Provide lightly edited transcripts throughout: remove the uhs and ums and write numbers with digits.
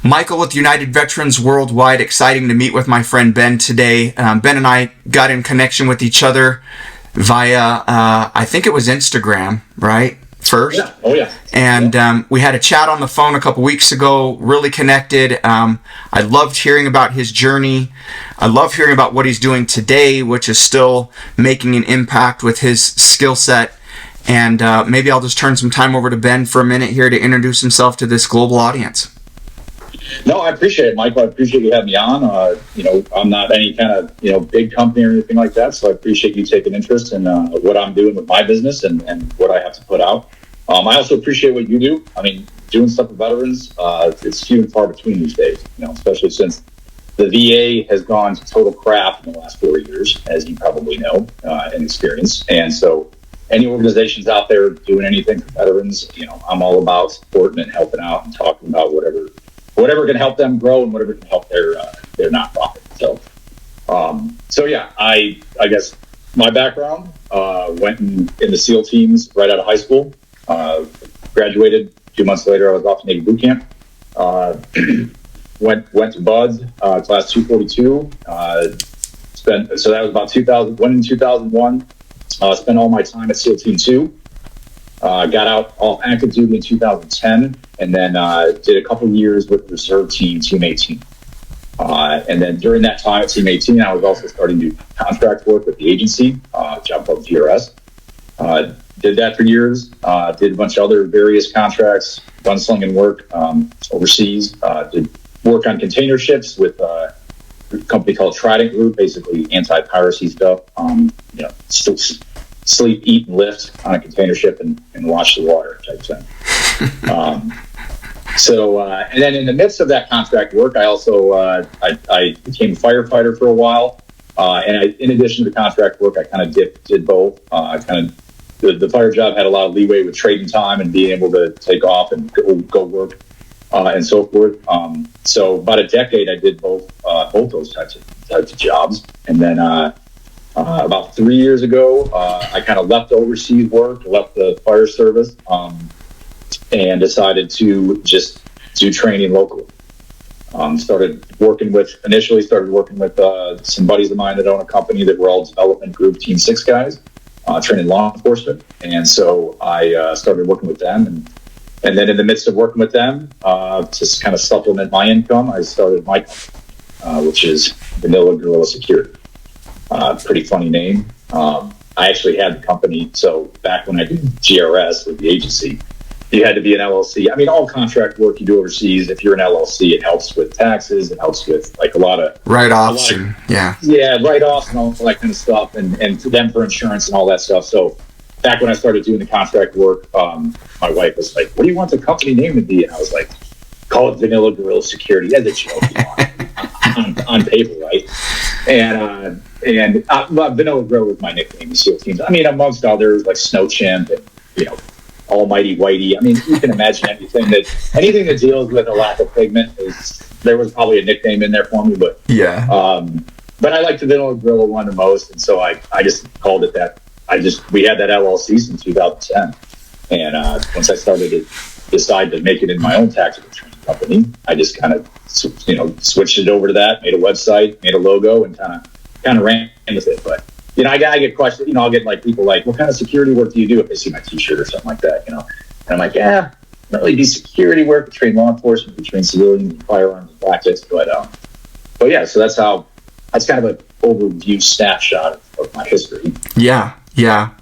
Michael with United Veterans Worldwide. Exciting to meet with my friend Ben today. Ben and I got in connection with each other via, I think it was Instagram, right? First. Yeah. Oh, yeah. And we had a chat on the phone a couple weeks ago, really connected. I loved hearing about his journey. I love hearing about what he's doing today, which is still making an impact with his skill set. And maybe I'll just turn some time over to Ben for a minute here to introduce himself to this global audience. No, I appreciate it, Michael. I appreciate you having me on. I'm not any kind of, big company or anything like that. So I appreciate you taking interest in what I'm doing with my business and what I have to put out. I also appreciate what you do. I mean, doing stuff with veterans, it's few and far between these days, especially since the VA has gone to total crap in the last 4 years, as you probably know and experience. And so any organizations out there doing anything for veterans, I'm all about supporting and helping out and talking about whatever can help them grow and whatever can help their nonprofit. So yeah, I guess my background went in the SEAL teams right out of high school. Graduated 2 months later. I was off to Navy boot camp. Went to BUD/S, class 242. So that was about 2000. Went in 2001. Spent all my time at SEAL Team 2. Got out off active duty in 2010, and then did a couple years with Reserve Team 18. And then during that time at Team 18, I was also starting to do contract work with the agency, job called GRS. Did that for years. Did a bunch of other various contracts, gunslinging work overseas. Did work on container ships with a company called Trident Group, basically anti-piracy stuff. Still sleep, eat, and lift on a container ship and watch the water type thing. And then in the midst of that contract work, I also I became a firefighter for a while. In addition to the contract work, I kind of did both. The fire job had a lot of leeway with trading time and being able to take off and go work and so forth. So about a decade, I did both those types of jobs. And then about 3 years ago, I kind of left overseas work, left the fire service, and decided to just do training locally. Started working with some buddies of mine that own a company that were all development group Team 6 guys, training law enforcement. And so I started working with them. And then in the midst of working with them, to kind of supplement my income, I started my company, which is Vanilla Gorilla Security. Pretty funny name. I actually had the company. So back when I did GRS with the agency, you had to be an LLC. I mean, all contract work you do overseas, if you're an LLC, it helps with taxes. It helps with like a lot of write-offs. Write-offs and all that kind of stuff, and then for insurance and all that stuff. So back when I started doing the contract work, my wife was like, "What do you want the company name to be?" And I was like, "Call it Vanilla Gorilla Security." As a joke, on paper, right? And Vanilla Gorilla was my nickname in SEAL teams. I mean, amongst others like Snow Chimp and Almighty Whitey. I mean, you can imagine anything that deals with a lack of pigment there was probably a nickname in there for me, but yeah. But I like the Vanilla Gorilla one the most, and so I just called it that. We had that LLC since 2010, and once I started to decide to make it in my own tactical training company, I just kind of switched it over to that, made a website, made a logo, and kind of ran with it. But I get questions. I'll get like people like, "What kind of security work do you do?" If they see my T-shirt or something like that, And I'm like, "Yeah, not really do security work. We train law enforcement, we train civilians and firearms and tactics." But yeah. So that's kind of an overview snapshot of my history. Yeah.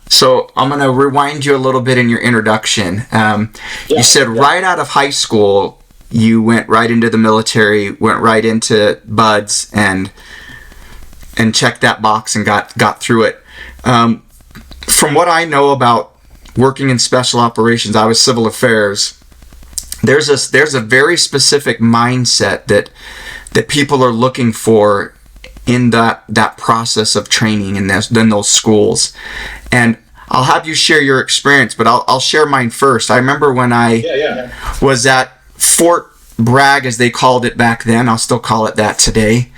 So I'm going to rewind you a little bit in your introduction. You said right out of high school, you went right into the military, went right into BUD/S, and checked that box and got through it. From what I know about working in special operations, I was civil affairs. There's a very specific mindset that people are looking for in that process of training in those schools. And I'll have you share your experience, but I'll share mine first. I remember when I was at Fort Bragg, as they called it back then. I'll still call it that today.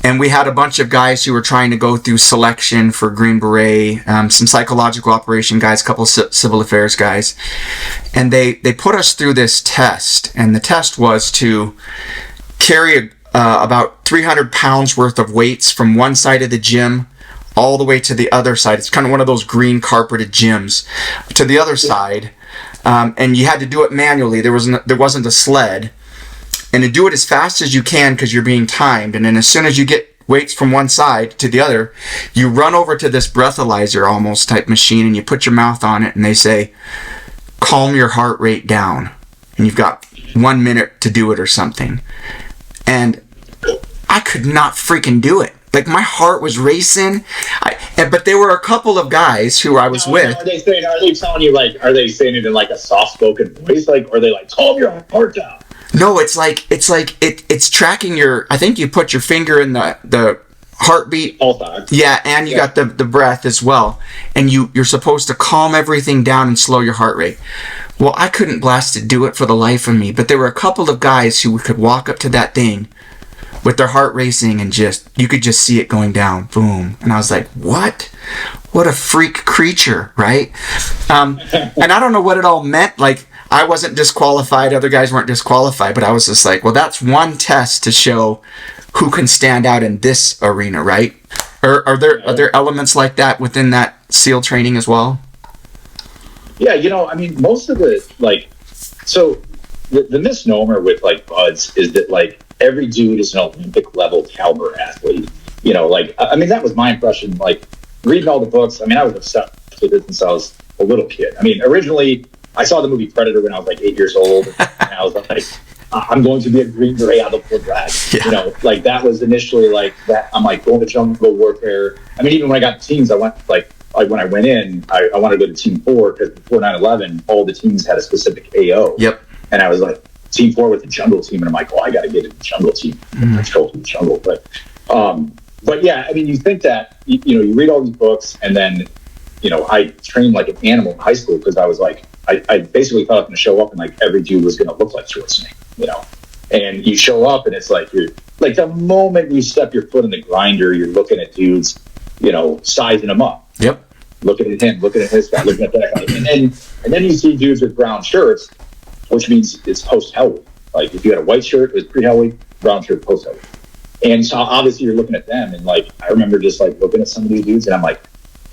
and we had a bunch of guys who were trying to go through selection for Green Beret, some psychological operation guys, a couple civil affairs guys, and they put us through this test, and the test was to carry about 300 pounds worth of weights from one side of the gym all the way to the other side. It's kind of one of those green carpeted gyms to the other side, and you had to do it manually. There wasn't a sled. And to do it as fast as you can because you're being timed. And then as soon as you get weights from one side to the other, you run over to this breathalyzer almost type machine and you put your mouth on it and they say, calm your heart rate down. And you've got 1 minute to do it or something. And I could not freaking do it. Like, my heart was racing. But there were a couple of guys who I was with. Are they telling you, like, are they saying it in like a soft-spoken voice? Like, or are they like, calm your heart down? No, it's tracking your. I think you put your finger in the heartbeat. Yeah, and you got the breath as well, and you're supposed to calm everything down and slow your heart rate. Well, I couldn't blast to do it for the life of me, but there were a couple of guys who could walk up to that thing with their heart racing and you could just see it going down, boom, and I was like, what? What a freak creature, right? And I don't know what it all meant, like. I wasn't disqualified, other guys weren't disqualified, but I was just like, well, that's one test to show who can stand out in this arena, right? Are there elements like that within that SEAL training as well? Yeah, I mean, most of the, like, so the misnomer with, like, buds is that, like, every dude is an Olympic level caliber athlete. Like, I mean, that was my impression, like, reading all the books. I mean, I was obsessed with it since I was a little kid. I mean, originally, I saw the movie Predator when I was like 8 years old, and I was like, I'm going to be a Green Beret out of the drag. Yeah. Like, that was initially like that. I'm like going to jungle warfare. I mean, even when I got to teams, I went like when I went in, I wanted to go to Team 4 because before 9/11, all the teams had a specific AO. Yep. And I was like, Team 4 with the jungle team, and I'm like, I got to get in the jungle team, control the jungle. But yeah, I mean, you think that you read all these books, and then I trained like an animal in high school because I was like. I basically thought I was going to show up and like every dude was going to look like Schwarzenegger, and you show up and it's like you're like the moment you step your foot in the grinder, you're looking at dudes, sizing them up. Yep. Looking at him, looking at his guy, looking at that guy. And then you see dudes with brown shirts, which means it's post-Hell Week. Like if you had a white shirt, it was pre-Hell Week, brown shirt, post-Hell Week. And so obviously you're looking at them and like, I remember just like looking at some of these dudes and I'm like,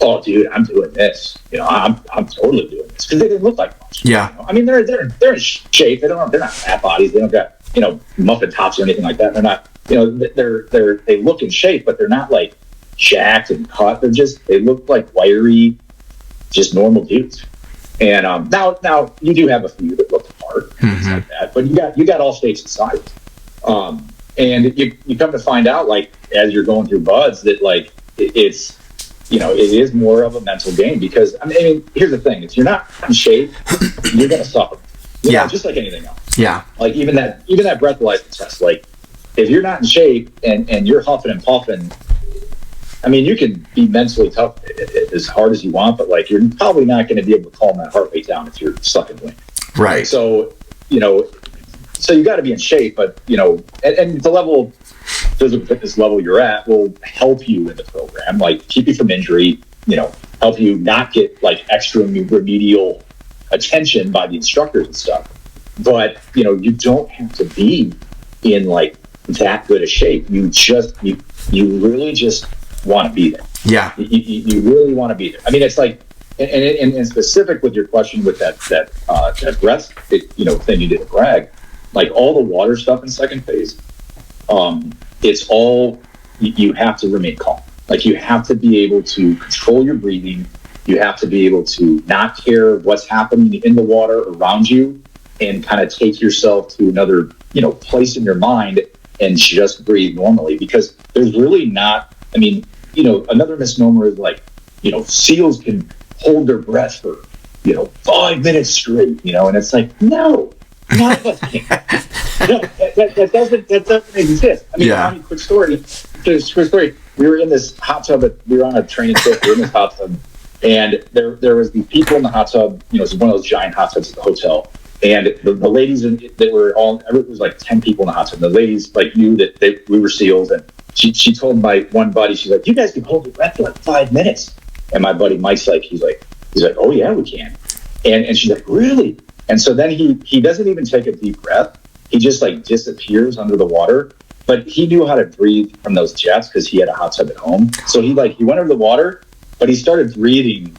oh, dude, I'm doing this. I'm totally doing this because they didn't look like much. Yeah. I mean, they're in shape. They're not fat bodies. They don't got muffin tops or anything like that. They're not. They look in shape, but they're not like jacked and cut. They look like wiry, just normal dudes. And now you do have a few that look the part, things like that. But you got all shapes and sizes. And you come to find out like as you're going through buds that like it's. It is more of a mental game because I mean, here's the thing: if you're not in shape, you're gonna suffer. Just like anything else. Yeah. Like even that breathalyzer test. Like if you're not in shape and you're huffing and puffing, I mean, you can be mentally tough as hard as you want, but like you're probably not going to be able to calm that heart rate down if you're stuck in wind. Right. So so you got to be in shape, but and the level. Physical fitness level you're at will help you in the program, like keep you from injury, help you not get like extra remedial attention by the instructors and stuff. But, you don't have to be in like that good a shape. You really just want to be there. Yeah. You really want to be there. I mean, it's like, and specific with your question with that breath, thing you did at Bragg, like all the water stuff in second phase, it's all, you have to remain calm. Like you have to be able to control your breathing. You have to be able to not care what's happening in the water around you and kind of take yourself to another, place in your mind and just breathe normally because there's really not, I mean, another misnomer is like, SEALs can hold their breath for, 5 minutes straight, and it's like, no, none of us can. No, that doesn't exist. I mean, quick story. We were in this hot tub. We were on a training trip. We were in this hot tub, and there was the people in the hot tub. It was one of those giant hot tubs at the hotel. And the ladies that were all, it was like 10 people in the hot tub. The ladies like knew that we were SEALs, and she told my one buddy, she's like, you guys can hold your breath for like 5 minutes. And my buddy Mike's like, he's like, oh yeah, we can. And she's like, really? And so then he doesn't even take a deep breath. He just like disappears under the water. But he knew how to breathe from those jets because he had a hot tub at home. So he went under the water, but he started breathing.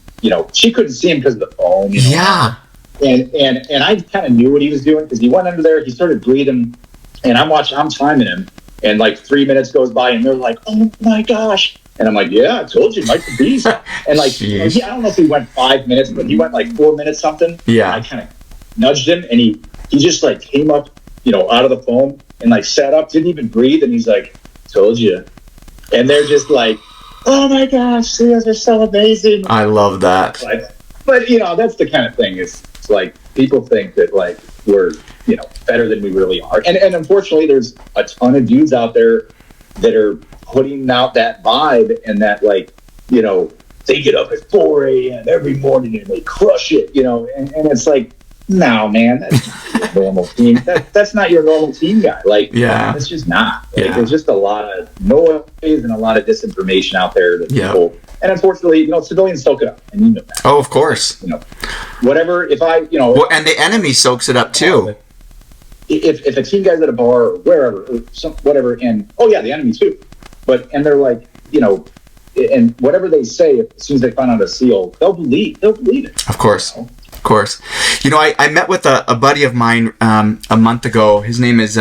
She couldn't see him because of the foam. Yeah. And I kind of knew what he was doing because he went under there. He started breathing, and I'm timing him. And like 3 minutes goes by, and they're like, "Oh my gosh!" And I'm like, "Yeah, I told you, Mike's a beast." And like, I don't know if he went 5 minutes, but he went like 4 minutes something. Yeah. And I kind of nudged him, and he just like came up, out of the foam and like sat up, didn't even breathe, and he's like, "Told you." And they're just like, "Oh my gosh, you guys are so amazing." I love that. But that's the kind of thing. It's like people think that like we're better than we really are, and unfortunately, there's a ton of dudes out there that are putting out that vibe, and that like they get up at 4 a.m. every morning and they crush it, and it's like, no, man, that's not your normal team. That's not your normal team guy. Like, yeah, it's just not. Like, there's just a lot of noise and a lot of disinformation out there that people, and unfortunately, civilians soak it up, and you know that. Oh, of course. Whatever. If I, well, and the enemy soaks it up too. If a team guy's at a bar or wherever, or whatever, and the enemy too, and they're like, and whatever they say, as soon as they find out a SEAL, they'll believe it. Of course. Of course. I met with a buddy of mine a month ago. His name is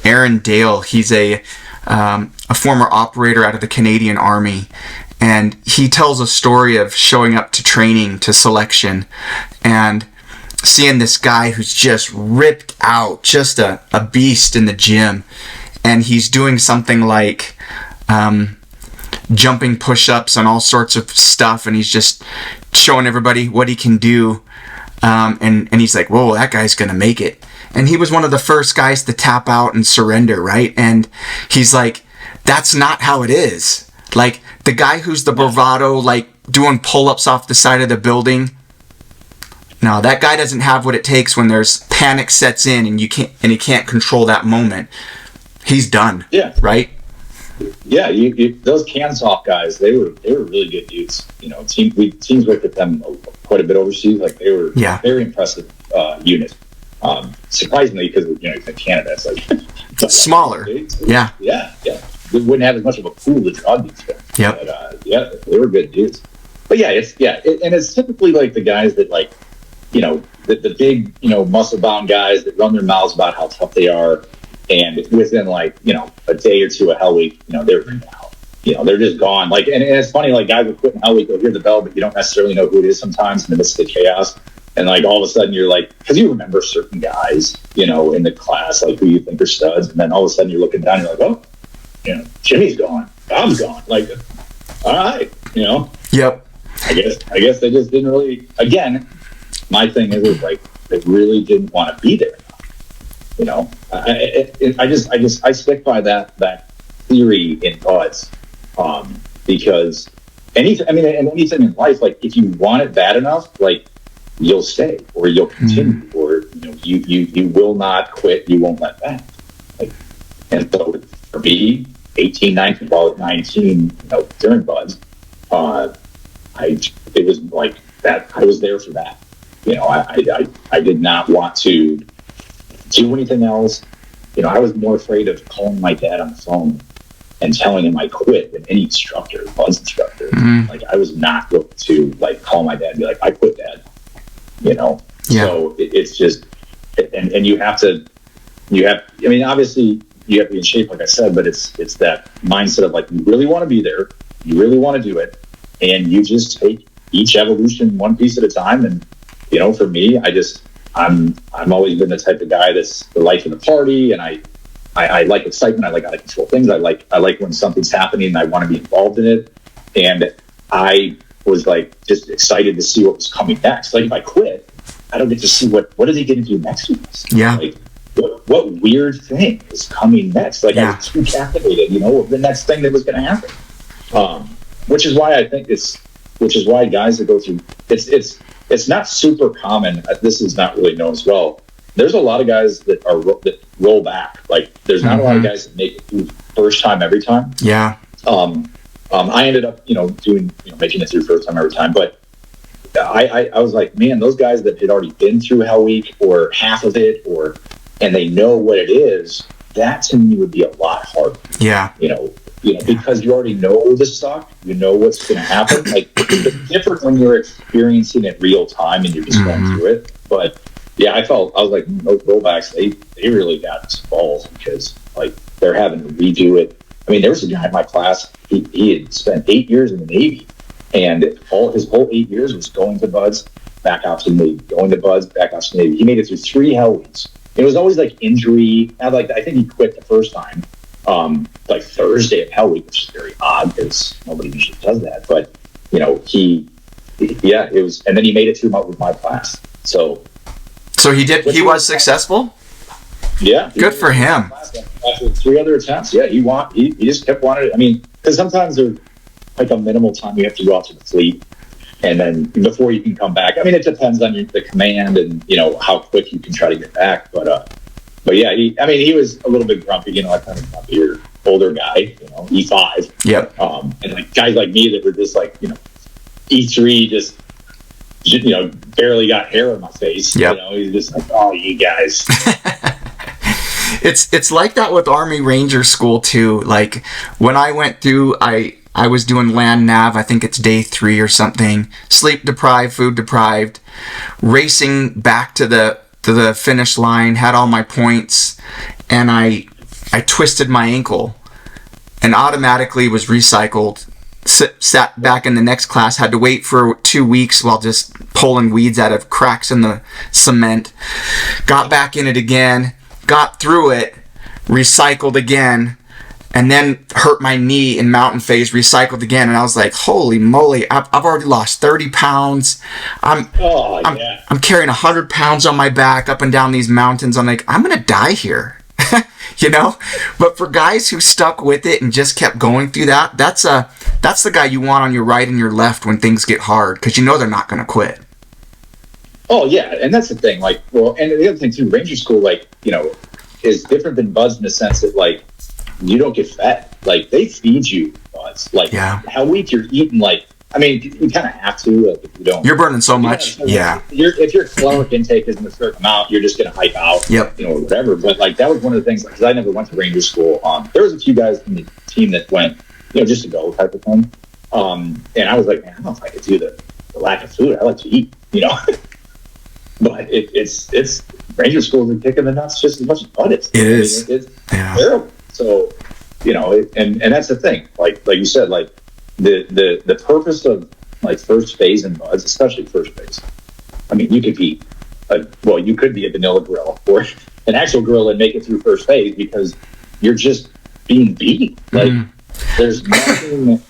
Aaron Dale. He's a former operator out of the Canadian Army. And he tells a story of showing up to training, to selection, and seeing this guy who's just ripped out, just a beast in the gym. And he's doing something like jumping push-ups and all sorts of stuff. And he's just showing everybody what he can do. And he's like, whoa, that guy's going to make it. And he was one of the first guys to tap out and surrender, right? And he's like, that's not how it is. Like, the guy who's the bravado, like, doing pull-ups off the side of the building, no, that guy doesn't have what it takes when there's panic sets in and he can't control that moment. He's done. Yeah. Right? Yeah, those CANSOF guys, they were really good dudes. Teams worked with them quite a bit overseas. Like, they were very impressive unit. Surprisingly, because it's in Canada, it's like smaller. Yeah. We wouldn't have as much of a pool to draw these guys. Yep. But they were good dudes. But it's typically like the guys that like, the big muscle bound guys that run their mouths about how tough they are. And within like, a day or two of Hell Week, they're out. They're just gone. Like, and it's funny, like guys will quit in Hell Week, they'll hear the bell, but you don't necessarily know who it is sometimes in the midst of the chaos. And like all of a sudden you're like, because you remember certain guys, in the class, like who you think are studs. And then all of a sudden you're looking down, you're like, oh, Jimmy's gone. Bob's gone. Like, all right, Yep. I guess they just didn't really. Again, my thing is like they really didn't want to be there. I stick by that theory in thoughts, because anything in life, like if you want it bad enough, like you'll stay or you'll continue, or you will not quit. You won't let that. Like, and so for me, 18, 19, well, 19, during Buds, it was like that. I was there for that. I did not want to do anything else. I was more afraid of calling my dad on the phone and telling him I quit than any instructor, Buds instructor. Like, I was not going to like call my dad and be like, I quit, Dad. So it's just, and you have, obviously you have to be in shape, like I said, but it's that mindset of like, you really want to be there, you really want to do it, and you just take each evolution one piece at a time. And for me, I'm always been the type of guy that's the life of the party, and I like excitement. I like how to control things. I like when something's happening and I want to be involved in it. And I was like just excited to see what was coming next. Like, if I quit, I don't get to see what is he going to do next week. Yeah. Like, what weird thing is coming next? Like, I was too captivated, of the next thing that was going to happen. Which is why I think which is why guys that go through, it's not super common. This is not really known as well. there's a lot of guys that roll back. Like there's not a lot of guys that make it through first time every time. Yeah. I ended up, making it through first time every time, but I was like, man, those guys that had already been through Hell Week or half of it, and they know what it is, that to me would be a lot harder. Yeah. Because you already know the suck, you know what's going to happen. Like it's different when you're experiencing it real time and you're just going through it. But yeah, I was like, those rollbacks, they really got some balls because like they're having to redo it. I mean, there was a guy in my class, he had spent 8 years in the Navy, and his whole 8 years was going to buds, back out to the Navy, going to buds, back out to the Navy. He made it through 3 Hell Weeks. It was always like injury. I think he quit the first time, like Thursday of Hell Week, which is very odd because nobody usually does that. But it was, and then he made it through with my class. So he did. He was successful. Yeah, good for him. After 3 other attempts, yeah, he just kept wanting it. I mean, because sometimes there's like a minimal time you have to go out to the fleet, and then before you can come back. I mean, it depends on the command and how quick you can try to get back. But yeah, he was a little bit grumpy. I kind of grumpier, older guy, E5. Yep. And like guys like me that were just like E3, just barely got hair on my face. Yep. He's just like, oh, you guys. It's like that with Army Ranger School too. Like when I went through, I was doing land nav. I think it's day 3 or something. Sleep deprived, food deprived, racing back to the finish line. Had all my points, and I twisted my ankle, and automatically was recycled. Sat back in the next class. Had to wait for 2 weeks while just pulling weeds out of cracks in the cement. Got back in it again. Got through it, recycled again, and then hurt my knee in mountain phase, recycled again, and I was like, holy moly, I've already lost 30 pounds. I'm carrying 100 pounds on my back up and down these mountains. I'm like, I'm going to die here, But for guys who stuck with it and just kept going through that, that's the guy you want on your right and your left when things get hard, because they're not going to quit. Oh yeah, and that's the thing. Like, well, and the other thing too, Ranger School, is different than buds in the sense that you don't get fed. Like they feed you buds. Like Hell Week, you're eating you kind of have to. If you don't, you're burning so much. If your caloric intake isn't a certain amount, you're just going to hype out. Yep. Whatever. But that was one of the things because I never went to Ranger School. There was a few guys from the team that went, just to go type of thing. And I was like, man, I don't know if I could do the lack of food. I like to eat. But it's Ranger Schools are kicking the nuts just as much as bud is. It is. It's terrible. So, and that's the thing. Like you said, the purpose of first phase and buds, especially first phase. I mean, you could be you could be a vanilla gorilla or an actual gorilla and make it through first phase because you're just being beaten. There's nothing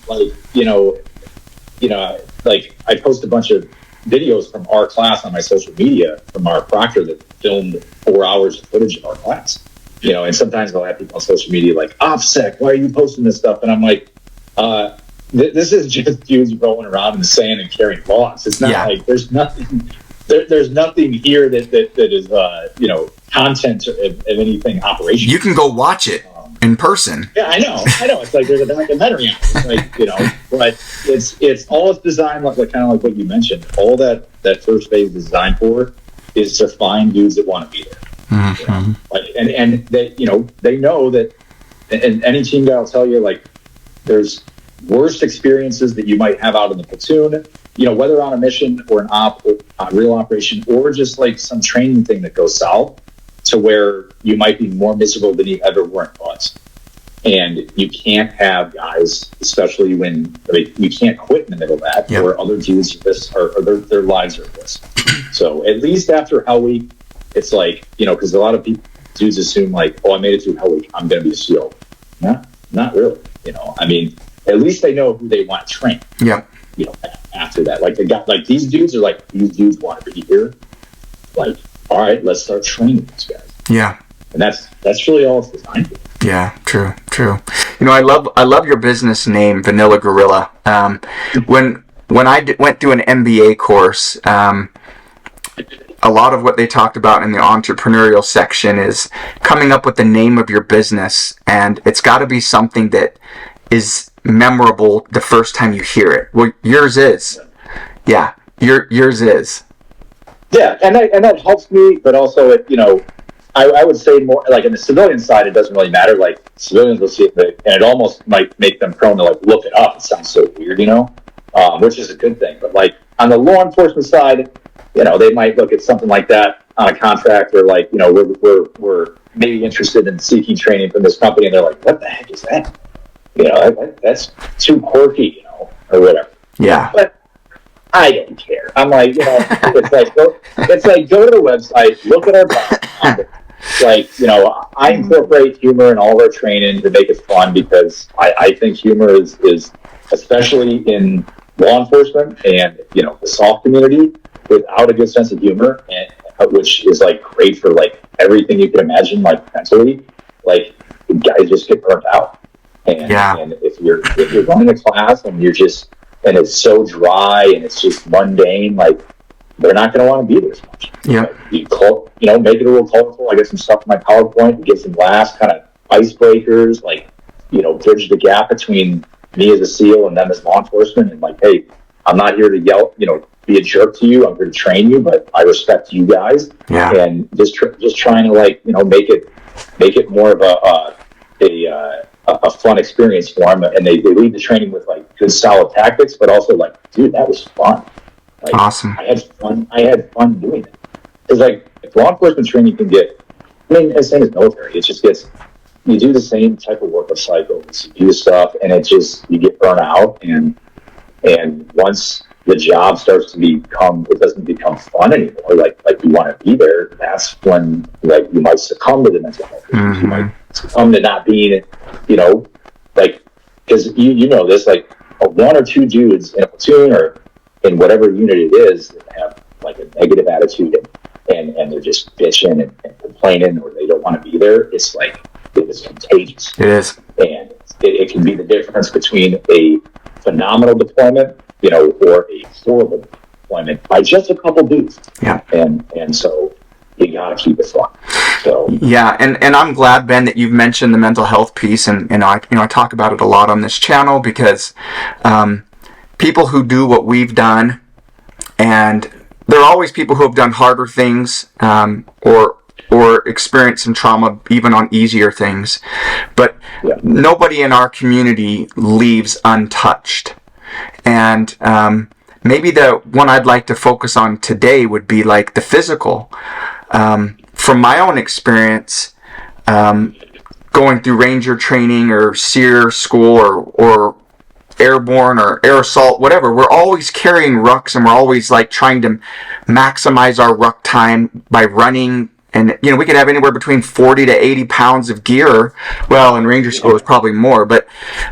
I post a bunch of videos from our class on my social media from our proctor that filmed 4 hours of footage of our class. And sometimes I'll have people on social media like, OffSec, why are you posting this stuff? And I'm like, this is just dudes rolling around in the sand and carrying logs. It's not like there's nothing here that is content of anything operational. You can go watch it in person. Yeah, I know. It's like there's a documentary on it. But it's all it's designed kind of like what you mentioned. All that first phase is designed for is to find dudes that want to be there. Mm-hmm. And they know that, and any team guy will tell you there's worst experiences that you might have out in the platoon, whether on a mission or an a real operation, or just some training thing that goes south to where you might be more miserable than you ever were in buds. And you can't have guys, especially when you can't quit in the middle of that, or other dudes or their lives are at risk. So at least after Hell Week, it's because a lot of dudes assume I made it through Hell Week, I'm going to be a SEAL. Not really. I mean, at least they know who they want to train. Yeah. After that, they got these dudes are these dudes want to be here. All right, let's start training these guys. Yeah. And that's really all it's designed for. Yeah, true. I love your business name, Vanilla Gorilla. When I went through an MBA course, a lot of what they talked about in the entrepreneurial section is coming up with the name of your business, and it's got to be something that is memorable the first time you hear it. Well, yours is. Yeah, yours is. Yeah, and that helps me, but also I would say more like in the civilian side, it doesn't really matter. Like civilians will see it, and it almost might make them prone to like look it up. It sounds so weird, which is a good thing. But like on the law enforcement side, they might look at something like that on a contract, or like, we're maybe interested in seeking training from this company, and they're like, what the heck is that? That's too quirky, or whatever. Yeah. But I don't care. I'm like, it's like go to the website, look at our background. Like, I incorporate humor in all of our training to make it fun, because I think humor is especially in law enforcement and the soft community, without a good sense of humor, and which is like great for like everything you can imagine, like mentally, like guys just get burnt out. And if you're running a class and and it's so dry and it's just mundane, like they're not going to want to be there as much. Yeah. Like, make it a little colorful. I get some stuff in my PowerPoint, get some laughs, kind of icebreakers, like, bridge the gap between me as a SEAL and them as law enforcement. And like, hey, I'm not here to yell, be a jerk to you. I'm here to train you, but I respect you guys. Yeah. And just trying to like, make it more of a fun experience for them, and they lead the training with like good solid tactics, but also like, dude, that was fun. Like, awesome. I had fun doing it. It's like, if law enforcement training can get, as same as military, it just gets, you do the same type of workup cycles, you do stuff, and you get burnt out, and once the job starts to it doesn't become fun anymore, like you want to be there, that's when like you might succumb to the mental health issues. Mm-hmm. You might succumb to not being, like, because you know this, like one or two dudes in a platoon or in whatever unit it is that have like a negative attitude, and they're just bitching and complaining, or they don't want to be there. It's like, it's contagious. It is. And it can be the difference between a phenomenal deployment, or a horrible deployment by just a couple dudes. Yeah. And so you gotta keep it fun. So yeah, and I'm glad, Ben, that you've mentioned the mental health piece, and I talk about it a lot on this channel, because people who do what we've done, and there are always people who have done harder things, or experienced some trauma even on easier things, but nobody in our community leaves untouched. And maybe the one I'd like to focus on today would be like the physical. From my own experience, going through Ranger training or SEER school or airborne or air assault, whatever, we're always carrying rucks, and we're always like trying to maximize our ruck time by running. And, we could have anywhere between 40 to 80 pounds of gear. Well, in Ranger school, it's probably more, but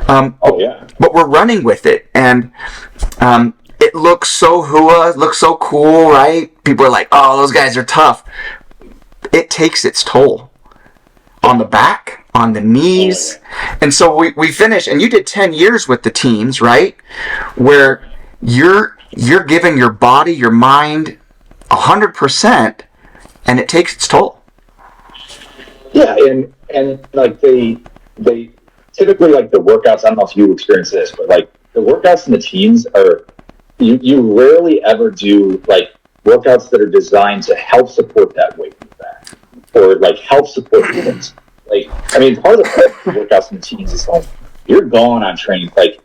but we're running with it. And it looks so hua, it looks so cool, right? People are like, oh, those guys are tough. It takes its toll on the back, on the knees. And so we finish, and you did 10 years with the teams, right? Where you're giving your body, your mind 100%, and it takes its toll. Yeah, and like they typically, like the workouts, I don't know if you experience this, but like the workouts in the teams are, you rarely ever do like workouts that are designed to help support that weight in the back, or like help support movements. Like, part of the workouts in the teams is like, you're gone on training. Like,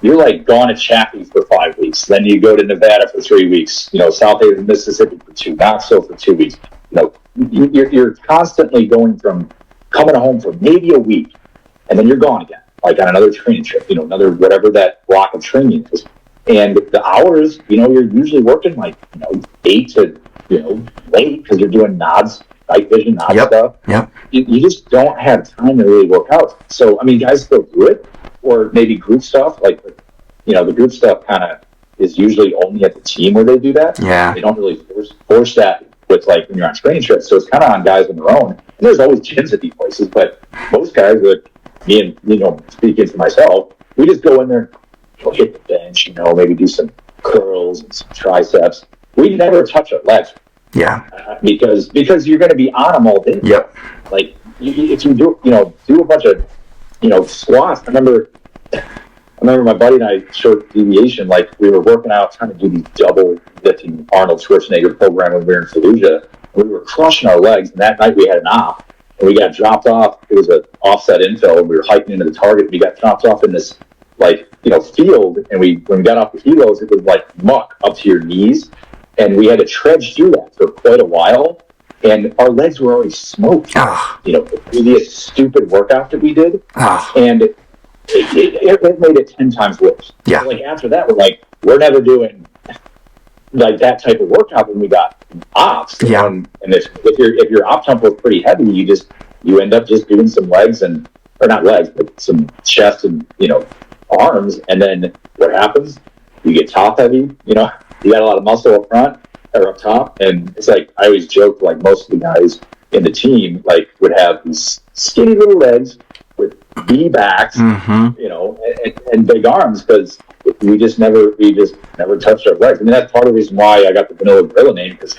you're like gone to Chaffee for 5 weeks. Then you go to Nevada for 3 weeks, South Haven, Mississippi for 2, Knoxville for 2 weeks. You're constantly going from coming home for maybe a week, and then you're gone again, like on another training trip, another whatever that block of training is. And the hours, you're usually working like, 8 to, late, because you're doing nods, night vision, nod stuff. Yep. You just don't have time to really work out. So, guys still do it, or maybe group stuff, like, the group stuff kind of is usually only at the team where they do that. Yeah. They don't really force that with, like, when you're on training trips. So it's kind of on guys on their own. And there's always gyms at these places, but most guys, like me and, speaking for myself, we just go in there, hit the bench, maybe do some curls and some triceps. we never touch our legs. Yeah. Because you're going to be on them all day. Yep. Like if you do a bunch of squats. I remember my buddy and I, short deviation, like we were working out trying to do these double lifting Arnold Schwarzenegger program when we were in Fallujah. And we were crushing our legs, and that night we had an op, and we got dropped off. It was an offset infill, and we were hiking into the target. And we got dropped off in this field, and when we got off the helos, it was like muck up to your knees, and we had to trudge through that for quite a while. And our legs were already smoked, the previous stupid workout that we did. And it made it 10 times worse. Yeah. So, like, after that, we're never doing like that type of workout when we got ops. Yeah. And if your op tempo is pretty heavy, you end up just doing some legs or not legs, but some chest and, arms. And then what happens? You get top heavy, you got a lot of muscle up front or up top. And it's like, I always joke, like most of the guys in the team, like would have these skinny little legs with V backs, and big arms, because we just never touched our legs. I mean, that's part of the reason why I got the Vanilla Gorilla name, because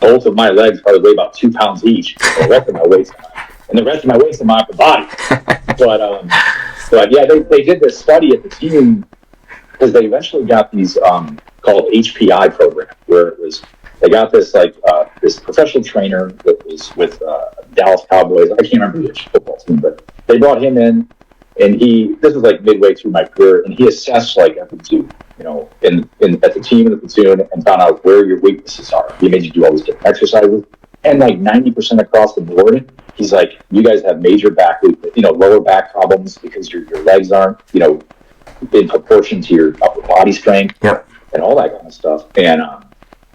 both of my legs probably weigh about 2 pounds each. And the rest of my weight's in my upper body. But yeah, they did this study at the team, because they eventually got these called HPI program, where it was, they got this this professional trainer that was with Dallas Cowboys. I can't remember which football team, but they brought him in, and this was like midway through my career, and he assessed like at the platoon, at the team and the platoon, and found out where your weaknesses are. He made you do all these different exercises, and like 90% across the board, he's like, you guys have major back, lower back problems because your legs aren't, in proportion to your upper body strength, and all that kind of stuff, and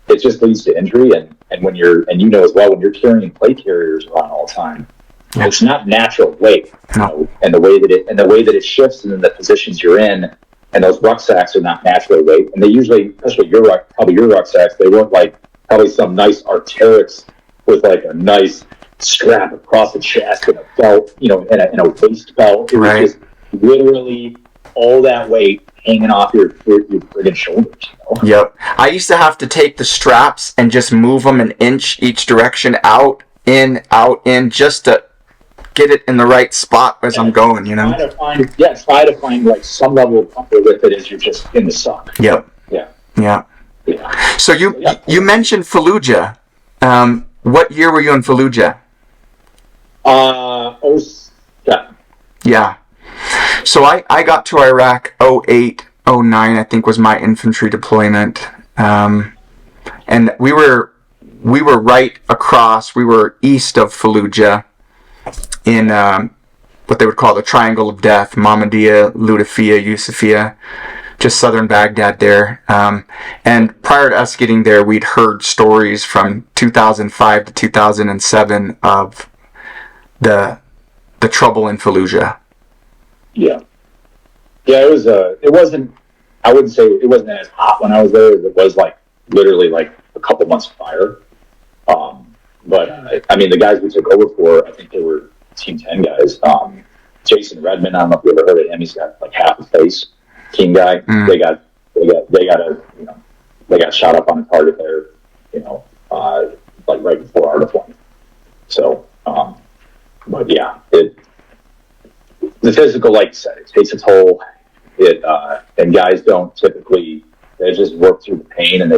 it just leads to injury. And when as well, when you're carrying plate carriers around all the time, it's not natural weight, and the way that it shifts, and then the positions you're in, and those rucksacks are not natural weight, and they usually, especially your rucksacks, they weren't like probably some nice Arc'teryx with like a nice strap across the chest and a belt, and a waist belt. It was just literally all that weight hanging off your friggin' shoulders. Yep. I used to have to take the straps and just move them an inch each direction, out, in, just to get it in the right spot as I'm going, Try to find like some level of comfort with it as you're just in the sun. Yep. Yeah. So you mentioned Fallujah. What year were you in Fallujah? 07. Yeah. So I got to Iraq 08, 09, I think was my infantry deployment. And we were right across, we were east of Fallujah in what they would call the Triangle of Death, Mahmudiyya, Lutefiya, Yusufiyya, just southern Baghdad there. And prior to us getting there, we'd heard stories from 2005 to 2007 of the trouble in Fallujah. Yeah, it wasn't, I wouldn't say it wasn't as hot when I was there as it was like literally like a couple months prior. But I mean, the guys we took over for, I think they were Team 10 guys. Jason Redmond, I don't know if you ever heard of him. He's got like half a face. Team guy. They got shot up on a target there, like right before our deployment. So, but yeah, the physical, like you said, it takes a toll. And guys don't typically, they just work through the pain, and they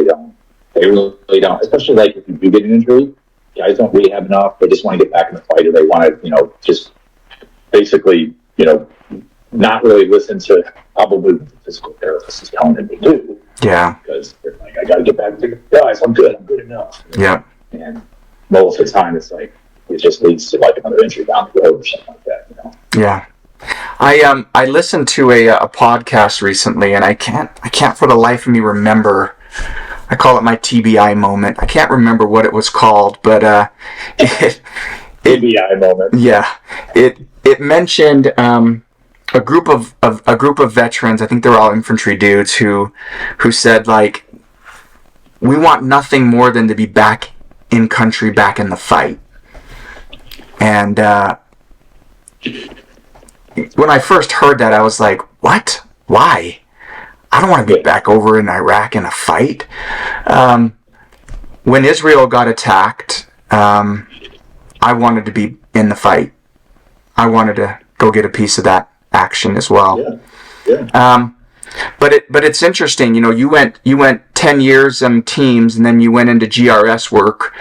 really don't, especially like if you do get an injury, guys don't really have enough. They just want to get back in the fight, or they want to, just basically, not really listen to probably what the physical therapist is telling them to do. Yeah. Because they're like, I got to get back to guys, I'm good enough. Yeah. And most of the time, it's like, it just leads to like another injury down the road or something like that, Yeah. I listened to a podcast recently, and I can't for the life of me remember. I call it my TBI moment. I can't remember what it was called, but TBI moment. Yeah, it mentioned a group of veterans. I think they were all infantry dudes who said, like, we want nothing more than to be back in country, back in the fight. And when I first heard that, I was like, what? Why? I don't want to be back over in Iraq in a fight. when Israel got attacked, I wanted to be in the fight. I wanted to go get a piece of that action as well. But it's interesting, you went 10 years on teams, and then you went into GRS work,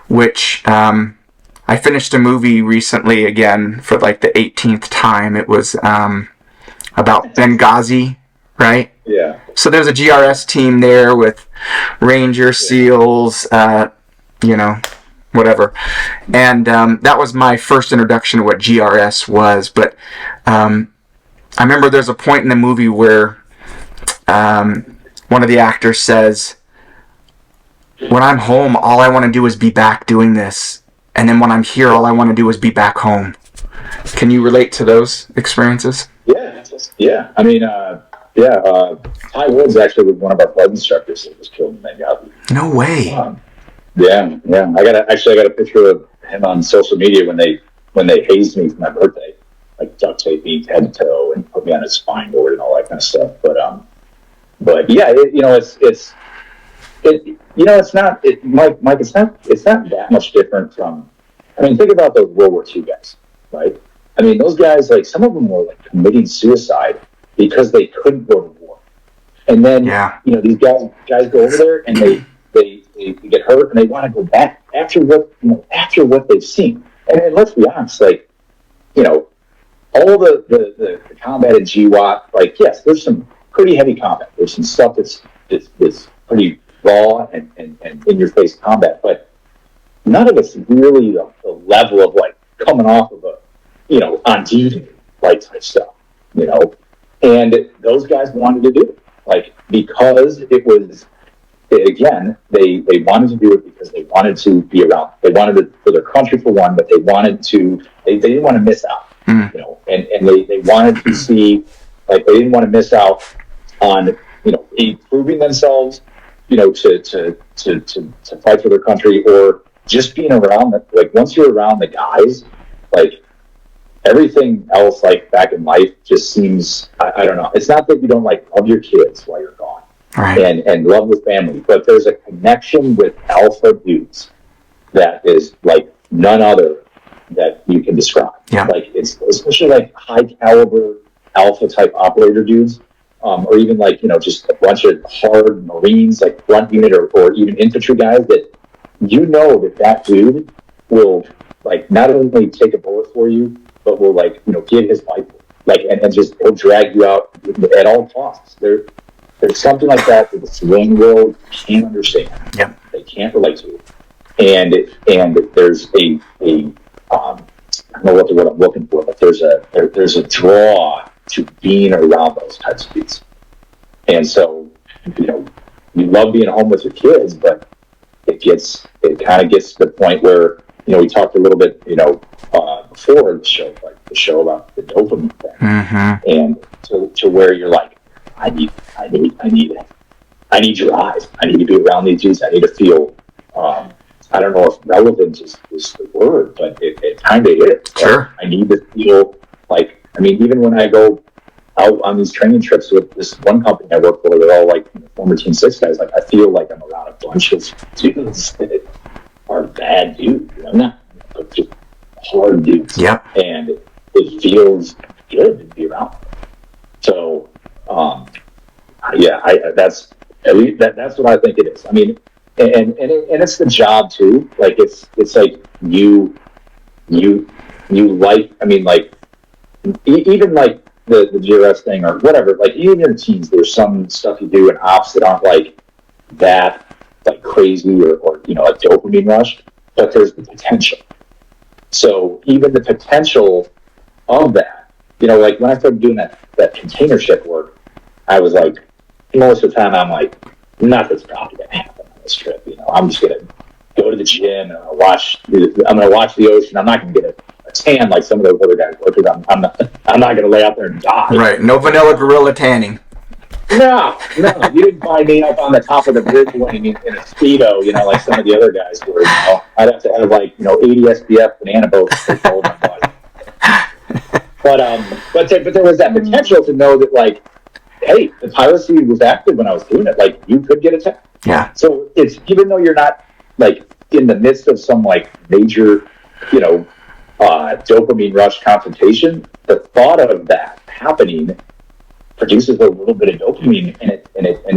which I finished a movie recently again for like the 18th time. It was about Benghazi, right? Yeah. So there's a GRS team there with Ranger, SEALs, whatever. And that was my first introduction to what GRS was. But I remember there's a point in the movie where one of the actors says, when I'm home, all I want to do is be back doing this. And then when I'm here, all I want to do is be back home. Can you relate to those experiences? Yeah. I mean, Ty Woods actually was one of our blood instructors that was killed in Benghazi. No way. Yeah. I got a picture of him on social media when they hazed me for my birthday, like duct taped me head to toe and put me on a spine board and all that kind of stuff. But yeah, Mike, it's not that much different from. I mean, think about those World War II guys, right? I mean, those guys, like, some of them were like committing suicide because they couldn't go to war, and then these guys go over there and they get hurt and they want to go back after what they've seen. And let's be honest, like, all the combat in GWAT, like, yes, there's some pretty heavy combat. There's some stuff that's pretty raw and in your face combat, but none of it's really the level of like coming off of on duty like type stuff, and those guys wanted to do it, like, because it was, again, they wanted to do it because they wanted to be around. They wanted it for their country for one, but they didn't want to miss out, and they wanted to see, like, they didn't want to miss out on improving themselves, to fight for their country, or just being around them. Like, once you're around the guys, like, everything else, like, back in life just seems, I don't know. It's not that you don't, like, love your kids while you're gone, right, and love the family, but there's a connection with alpha dudes that is like none other that you can describe. Yeah. Like, it's especially like high caliber alpha type operator dudes. Or even, like, just a bunch of hard Marines, like front unit or even infantry guys that that dude will, like, not only take a bullet for you, but will, like, give his life, like, and just he'll drag you out at all costs. There's something like that the civilian world can't understand. Yep. They can't relate to it. And there's I don't know what the word I'm looking for, but there's a draw to being around those types of dudes. And so, you love being home with your kids, but it kind of gets to the point where, we talked a little bit, before the show about the dopamine thing, and to where you're like, I need drive. I need to be around these dudes. I need to feel, I don't know if relevant is the word, but it kind of is. Sure. Like, I need to feel like, I mean, even when I go out on these training trips with this one company I work for, they're all like former Team 6 guys, like, I feel like I'm around a bunch of dudes that are bad dudes. Not, but just hard dudes. Yep. And it feels good to be around them. So, that's at least that's what I think it is. I mean, and it's the job too. Like, it's like you like, I mean, like, even like the GRS thing or whatever, like, even in teams, there's some stuff you do in ops that aren't like that, like, crazy or a dopamine rush, but there's the potential. So even the potential of that, like, when I started doing that container ship work, I was like, most of the time I'm like, nothing's probably gonna happen on this trip. I'm just gonna go to the gym and I'm gonna watch the ocean. I'm not gonna get a tan like some of those other guys work, because I'm not gonna lay out there and die. Right. No vanilla gorilla tanning. No, you didn't find me up on the top of the bridge wing in a Speedo, like some of the other guys were. I'd have to have, like, 80 SPF banana boats to hold my body. But there was that potential to know that, like, hey, the piracy was active when I was doing it. Like, you could get attacked. Yeah. So it's, even though you're not like in the midst of some like major, dopamine rush confrontation, the thought of that happening produces a little bit of dopamine, and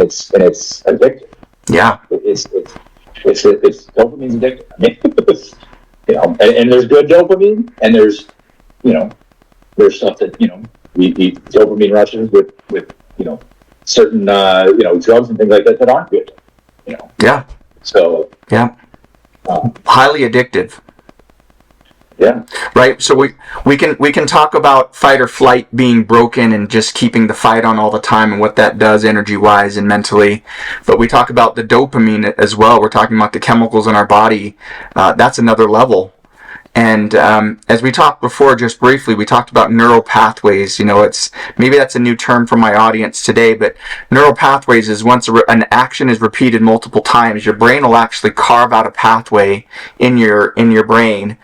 it's addictive. Yeah. It's dopamine's addictive. I mean, and there's good dopamine, and there's stuff that we dopamine rushes with certain drugs and things like that aren't good. Yeah. So yeah, highly addictive. Yeah. Right. So we can talk about fight or flight being broken and just keeping the fight on all the time and what that does energy wise and mentally. But we talk about the dopamine as well. We're talking about the chemicals in our body. That's another level. And as we talked before, just briefly, we talked about neural pathways. It's maybe that's a new term for my audience today, but neural pathways is once an action is repeated multiple times, your brain will actually carve out a pathway in your brain,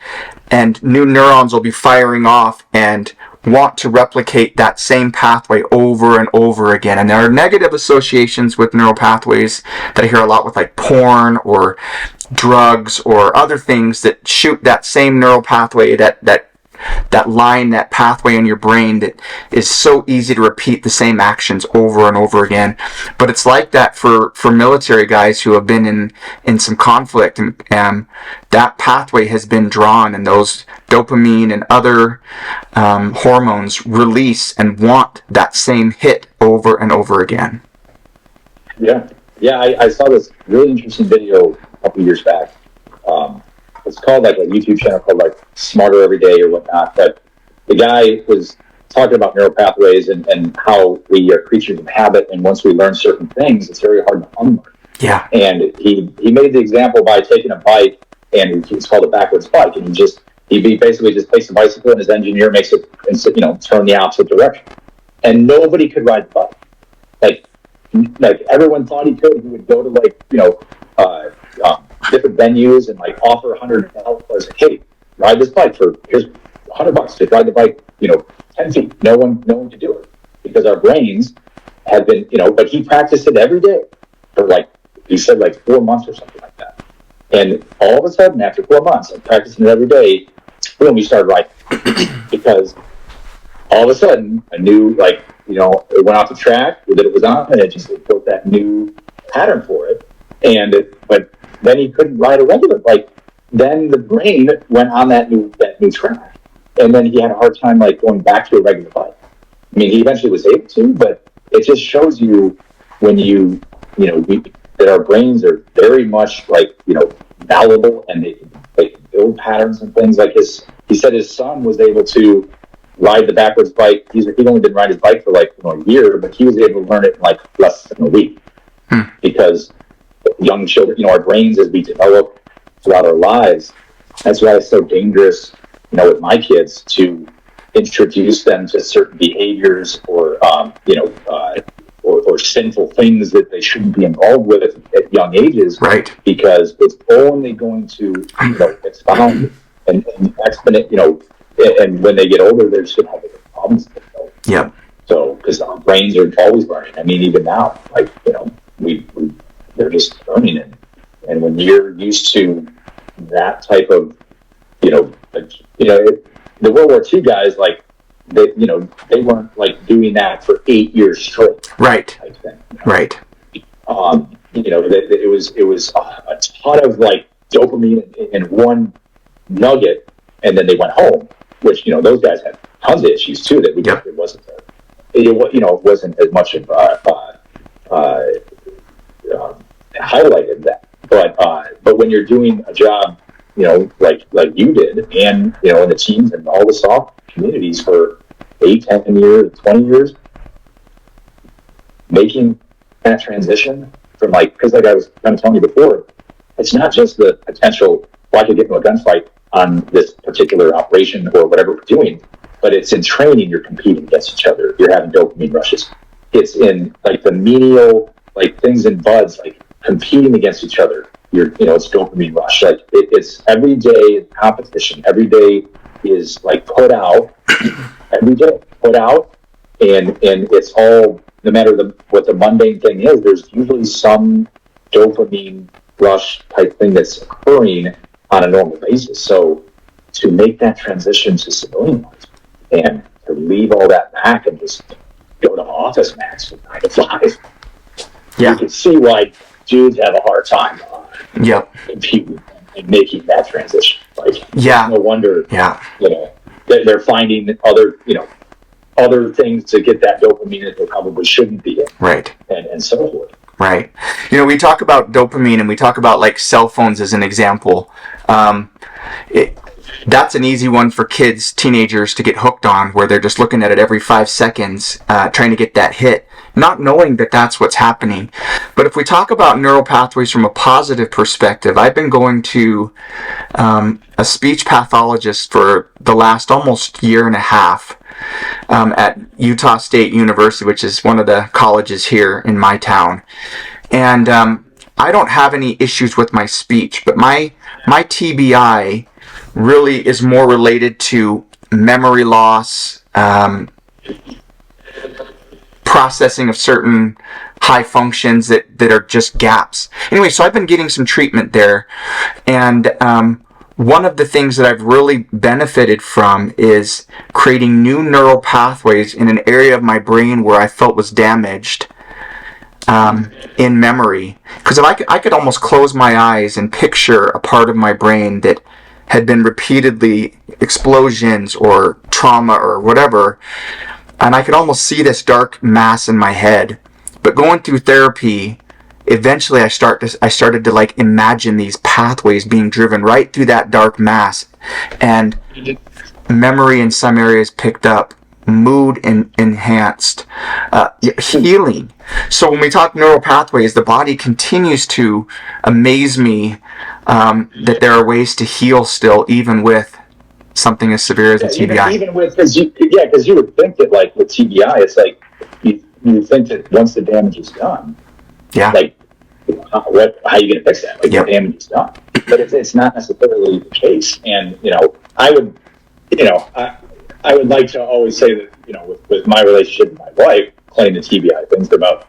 and new neurons will be firing off and want to replicate that same pathway over and over again. And there are negative associations with neural pathways that I hear a lot with, like porn or drugs or other things that shoot that same neural pathway, that line, that pathway in your brain that is so easy to repeat the same actions over and over again. But it's like that for military guys who have been in some conflict, and that pathway has been drawn, and those dopamine and other hormones release and want that same hit over and over again. Yeah. I saw this really interesting video a couple years back. It's called like a YouTube channel called like Smarter Every Day or whatnot. But the guy was talking about neural pathways and how we are creatures of habit, and once we learn certain things, it's very hard to unlearn. Yeah. And he made the example by taking a bike, and it's called a backwards bike, and he basically just takes the bicycle, and his engineer makes it turn the opposite direction, and nobody could ride the bike. Like everyone thought he could. He would go to different venues and like offer $100. Like, hey, ride this bike here's $100 to ride the bike 10 feet. No one could do it because our brains have been But he practiced it every day for he said 4 months or something like that. And all of a sudden, after 4 months of practicing it every day, boom, he started riding because all of a sudden a new it went off the track that it was on, and it just built that new pattern for it. But then he couldn't ride a regular bike. Then the brain went on that new track, and then he had a hard time going back to a regular bike. I mean, he eventually was able to, but it just shows you when that our brains are very much malleable, and they can build patterns and things. He said his son was able to ride the backwards bike. He'd only been riding his bike for a year, but he was able to learn it in less than a week. Because young children, our brains as we develop throughout our lives, that's why it's so dangerous, with my kids to introduce them to certain behaviors or sinful things that they shouldn't be involved with at young ages. Right. Because it's only going to expound and exponent, and when they get older, they're just going to have bigger problems. Yeah. So, because our brains are always learning. I mean, even now, they're just learning it. And when you're used to that type of, the World War II guys, they weren't doing that for 8 years straight. Right. Right. It was a ton of dopamine in one nugget, and then they went home. Which those guys had tons of issues too. That it wasn't. It wasn't as much of highlighted that. But when you're doing a job, like you did, and in the teams and all the soft communities for 8, 10 years, 20 years, making that transition from because I was kind of telling you before, it's not just the potential. Well, I could get into a gunfight on this particular operation or whatever we're doing, but it's in training. You're competing against each other. You're having dopamine rushes. It's in the menial things in buds, competing against each other. It's dopamine rush. It's every day competition. Every day is put out. Every day put out, and it's all, no matter what the mundane thing is. There's usually some dopamine rush type thing that's occurring on a normal basis. So to make that transition to civilian life and to leave all that back and just go to office max from 9 to 5, you can see why dudes have a hard time competing and making that transition. Like, no wonder, they're finding other things to get that dopamine that they probably shouldn't be in. Right. And so forth. Right. We talk about dopamine and we talk about like cell phones as an example. That's an easy one for kids, teenagers to get hooked on, where they're just looking at it every 5 seconds, trying to get that hit, not knowing that that's what's happening. But if we talk about neural pathways from a positive perspective, I've been going to a speech pathologist for the last almost year and a half at Utah State University, which is one of the colleges here in my town. And I don't have any issues with my speech, but my TBI really is more related to memory loss, processing of certain high functions that are just gaps. Anyway, so I've been getting some treatment there, and one of the things that I've really benefited from is creating new neural pathways in an area of my brain where I felt was damaged in memory. Because if I could almost close my eyes and picture a part of my brain that had been repeatedly explosions or trauma or whatever, and I could almost see this dark mass in my head. But going through therapy, eventually I started to like imagine these pathways being driven right through that dark mass, and memory in some areas picked up, mood enhanced, healing. So when we talk neural pathways, the body continues to amaze me that there are ways to heal still, even with something as severe as a TBI. Even with, because you would think that like with TBI, it's like you think that once the damage is done, like how are you going to fix that? Like the damage is done, but it's not necessarily the case. And I would like to always say that with my relationship with my wife, claim the TBI things are about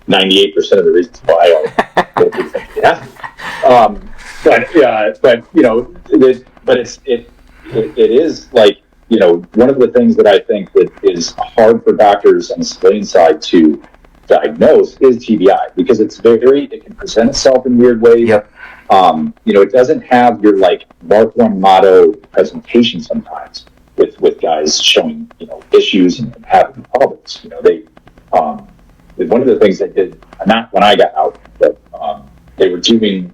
98% of the reasons why I don't think it has to. But it is like one of the things that I think that is hard for doctors on the civilian side to diagnose is TBI, because it can present itself in weird ways. It doesn't have your like Mark I motto presentation sometimes with guys showing issues and having problems. One of the things they did, not when I got out, but they were doing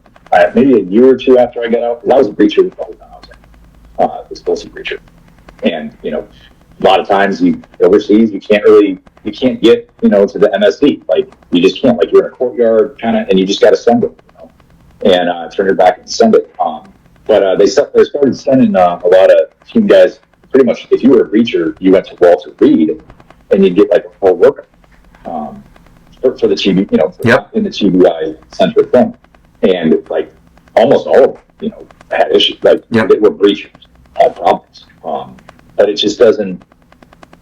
maybe a year or two after I got out, because I was a breacher the whole time I was in, explosive breacher. And, a lot of times overseas, you can't get, to the MSD. Like, you just can't. Like, you're in a courtyard kind of, and you just got to send it, and turn your back and send it. But they started sending a lot of team guys. Pretty much, if you were a breacher, you went to Walter Reed, and you'd get like a full workup for the TB, in the TBI center thing. And like almost all of them, had issues. Like they were breachers, had problems. But it just doesn't.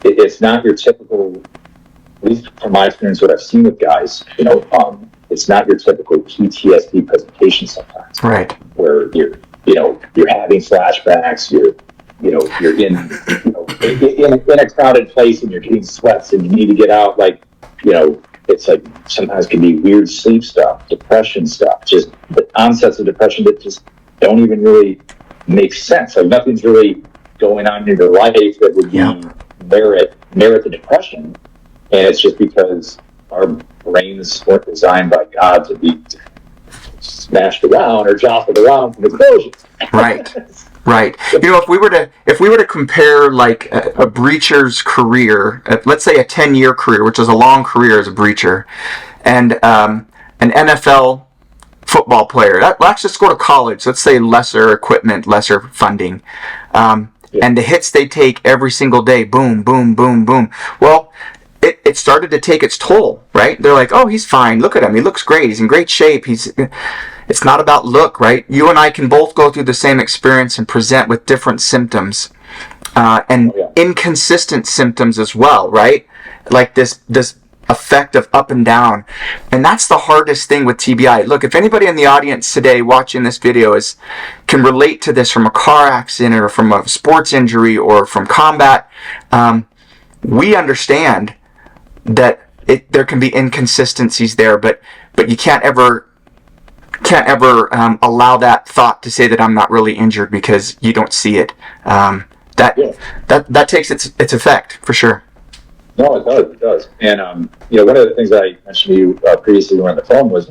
It's not your typical. At least from my experience, what I've seen with guys, it's not your typical PTSD presentation sometimes. Right. Where you're having flashbacks. You're in a crowded place and you're getting sweats and you need to get out. Like, it's like sometimes can be weird sleep stuff, depression stuff, just the onsets of depression that just don't even really make sense. Like nothing's really going on in your life that would merit the depression. And it's just because our brains weren't designed by God to be smashed around or jostled around from explosions. Right. Right. If we were to compare like a breacher's career, let's say a 10-year career, which is a long career as a breacher, and an NFL football player, let's just go to college. Let's say lesser equipment, lesser funding, and the hits they take every single day, boom, boom, boom, boom. Well, it started to take its toll, right? They're like, oh, he's fine. Look at him. He looks great. He's in great shape. It's not about look, right? You and I can both go through the same experience and present with different symptoms, and inconsistent symptoms as well, right? Like this effect of up and down. And that's the hardest thing with TBI. Look, if anybody in the audience today watching this video can relate to this from a car accident or from a sports injury or from combat, we understand that there can be inconsistencies there, but you can't ever allow that thought to say that I'm not really injured because you don't see it. That takes its effect for sure. No, it does. And one of the things I mentioned to you previously when we were on the phone was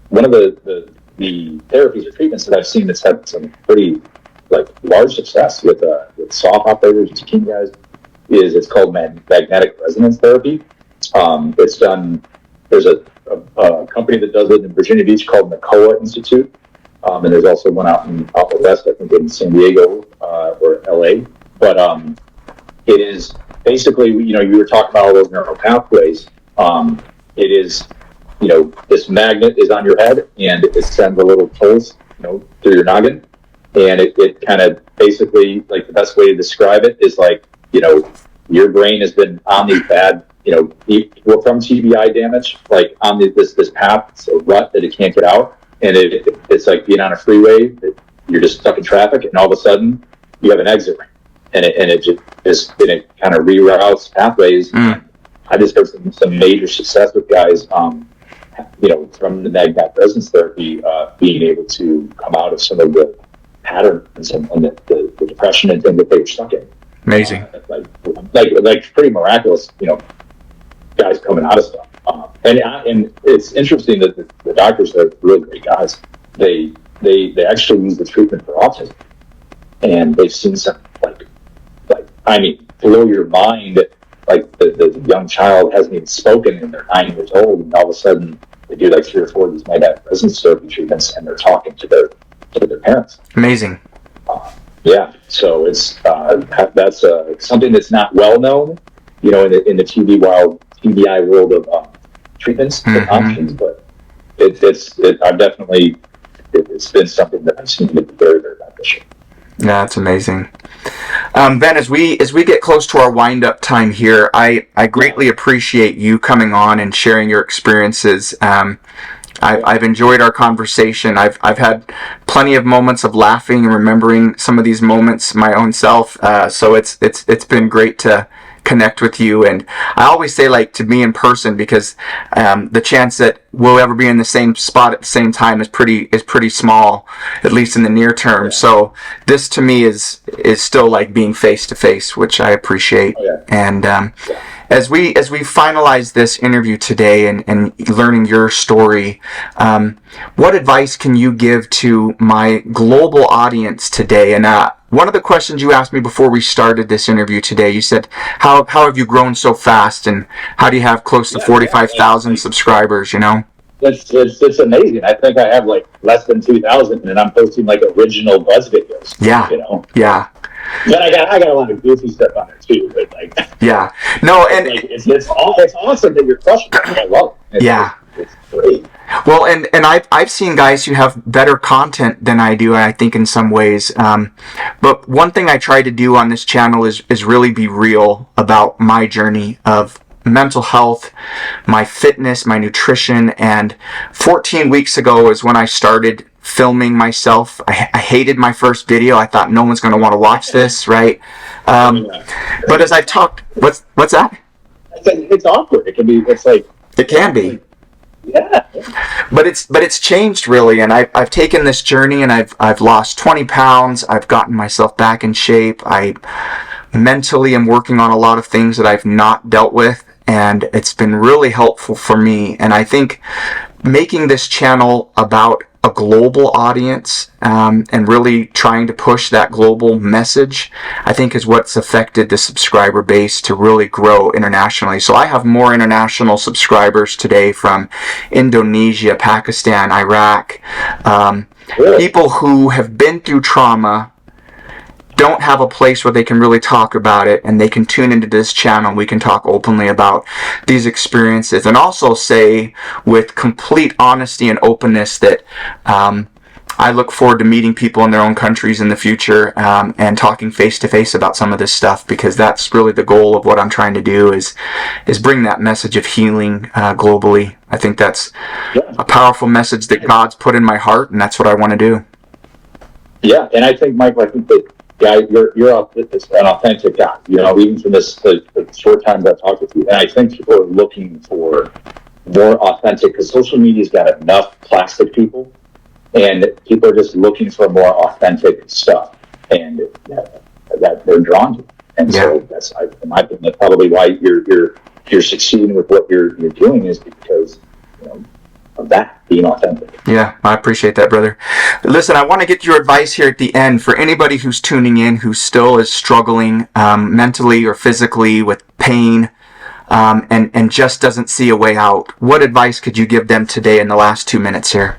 one of the therapies or treatments that I've seen that's had some pretty large success with soft operators and team guys it's called magnetic resonance therapy. It's done. There's a company that does it in Virginia Beach called NACOA Institute, and there's also one out the west, I think in San Diego or LA. But it is basically, you were talking about all those neural pathways. It is, this magnet is on your head and it sends a little pulse, through your noggin, and it kind of basically, the best way to describe it is your brain has been on these bad, from TBI damage, on this path, it's a rut that it can't get out, and it's like being on a freeway. You're just stuck in traffic, and all of a sudden you have an exit ramp, and it kind of reroutes pathways. I just had some major success with guys, from the magnetic resonance therapy, being able to come out of some of the patterns and the depression and things that they were stuck in. Amazing. Like pretty miraculous, guys coming out of stuff. And it's interesting that the doctors are really great guys. They actually use the treatment for autism, and they've seen some blow your mind. The young child hasn't even spoken and they're 9 years old, and all of a sudden they do 3 or 4 of these magnetic resonance therapy treatments, and they're talking to their parents. Amazing. So it's that's something that's not well known, in the TBI world of treatments and options, but it's been something that I've seen to be very, very beneficial. Yeah, that's amazing. Ben, as we get close to our wind-up time here, I greatly appreciate you coming on and sharing your experiences. I've enjoyed our conversation. I've had plenty of moments of laughing and remembering some of these moments my own self. So it's been great to connect with you. And I always say, to me in person, because the chance that we'll ever be in the same spot at the same time is pretty small, at least in the near term. Yeah. So this to me is still like being face to face, which I appreciate. Oh, yeah. And as we finalize this interview today and learning your story, what advice can you give to my global audience today? And one of the questions you asked me before we started this interview today, you said, how have you grown so fast, and how do you have close to 45,000 subscribers, It's amazing. I think I have less than 2,000, and I'm posting original Buzz videos. Yeah. Yeah. But I got a lot of goofy stuff on there too. But yeah. No, and it's awesome that you're crushing it. I love it. It's great. Well, and I've seen guys who have better content than I do, I think, in some ways. But one thing I try to do on this channel is really be real about my journey of mental health, my fitness, my nutrition. And 14 weeks ago is when I started filming myself. I hated my first video. I thought no one's going to want to watch this, right? But as I've talked, what's that? It's awkward. It can be. It can be. Yeah. But it's changed really, and I've taken this journey, and I've lost 20 pounds. I've gotten myself back in shape. I mentally am working on a lot of things that I've not dealt with, and it's been really helpful for me. And I think making this channel about a global audience, and really trying to push that global message, I think is what's affected the subscriber base to really grow internationally. So I have more international subscribers today from Indonesia, Pakistan, Iraq, people who have been through trauma, don't have a place where they can really talk about it, and they can tune into this channel. We can talk openly about these experiences, and also say with complete honesty and openness that I look forward to meeting people in their own countries in the future, and talking face to face about some of this stuff, because that's really the goal of what I'm trying to do is bring that message of healing globally. I think that's a powerful message that God's put in my heart, and that's what I want to do. Yeah, and I think, Michael, I think that you're an authentic guy. You know, even from the short time that I've talked with you, and I think people are looking for more authentic, because social media's got enough plastic people, and people are just looking for more authentic stuff, and that they're drawn to. And so that's, in my opinion, that's probably why you're succeeding with what you're doing, is because, you know, of that being authentic. Yeah, I appreciate that, brother. Listen, I want to get your advice here at the end for anybody who's tuning in who still is struggling mentally or physically with pain, and just doesn't see a way out. What advice could you give them today in the last 2 minutes here?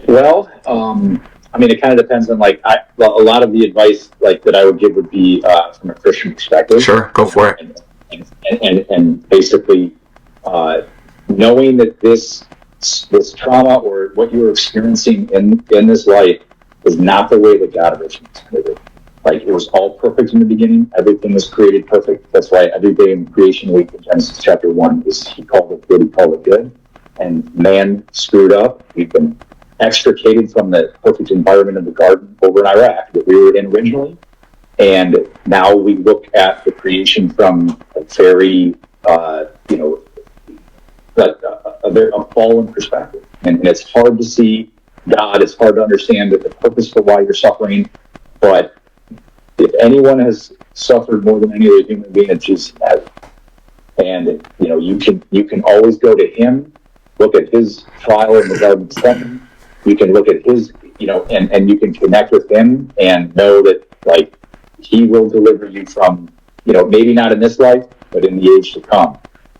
Well, I mean, it kind of depends on, like, a lot of the advice, like, that I would give would be from a Christian perspective. Sure, go for it. And basically, knowing that this trauma or what you were experiencing in this life is not the way that God originally intended it. Like, it was all perfect in the beginning. Everything was created perfect. That's why every day in creation week in Genesis chapter 1 is He called it good, He called it good. And man screwed up. We've been extricated from the perfect environment of the garden over in Iraq that we were in originally. And now we look at the creation from a very, a fallen perspective. And it's hard to see God. It's hard to understand the purpose for why you're suffering. But if anyone has suffered more than any other human being, it's Jesus has. And, you know, you can always go to Him, look at His trial in the Garden of Gethsemane. You can look at His, you know, and you can connect with Him and know that, like, He will deliver you from, you know, maybe not in this life, but in the age to come.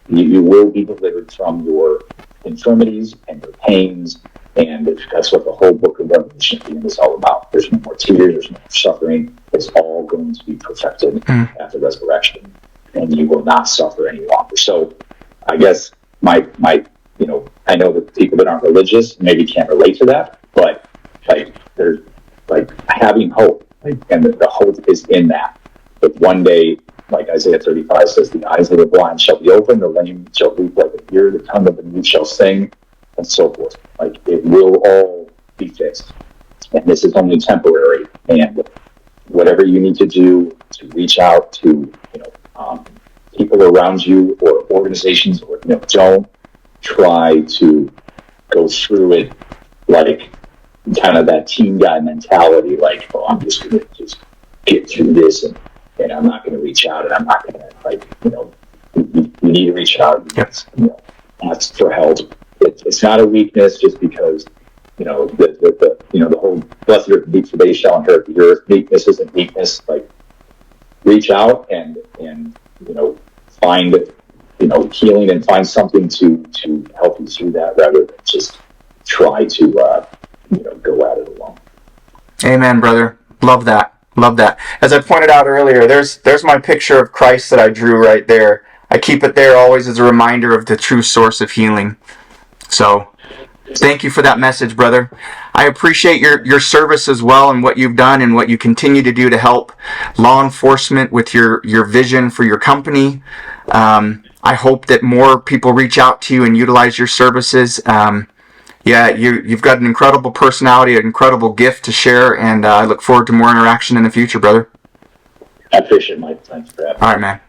You will be delivered from your infirmities and your pains, and that's what the whole book of Revelation is all about. There's no more tears, there's no more suffering. It's all going to be perfected at the resurrection, and you will not suffer any longer. So I guess my you know, I know that people that aren't religious maybe can't relate to that, but like, there's like having hope, like, and the hope is in that one day, like Isaiah 35 says, the eyes of the blind shall be opened, the lame shall leap like a deer, the tongue of the mute shall sing, and so forth. Like, it will all be fixed. And this is only temporary. And whatever you need to do to reach out to, you know, people around you or organizations, or, you know, don't try to go through it like kind of that team guy mentality, like, oh, I'm just going to just get through this, and I'm not going to reach out, and I'm not going to, like, you know, you need to reach out, you know, ask for help. It's not a weakness just because, you know, the whole blessed are the meek, for they shall inherit the earth. Meekness isn't weakness. Like, reach out and you know, find, you know, healing, and find something to help you through that, rather than just try to you know, go at it alone. Amen, brother. Love that. Love that. As I pointed out earlier, there's my picture of Christ that I drew right there. I keep it there always as a reminder of the true source of healing. So, thank you for that message, brother. I appreciate your service as well, and what you've done and what you continue to do to help law enforcement with your vision for your company. I hope that more people reach out to you and utilize your services. Yeah, you've got an incredible personality, an incredible gift to share, and I look forward to more interaction in the future, brother. I appreciate it, Mike. Thanks for having me. All right, man.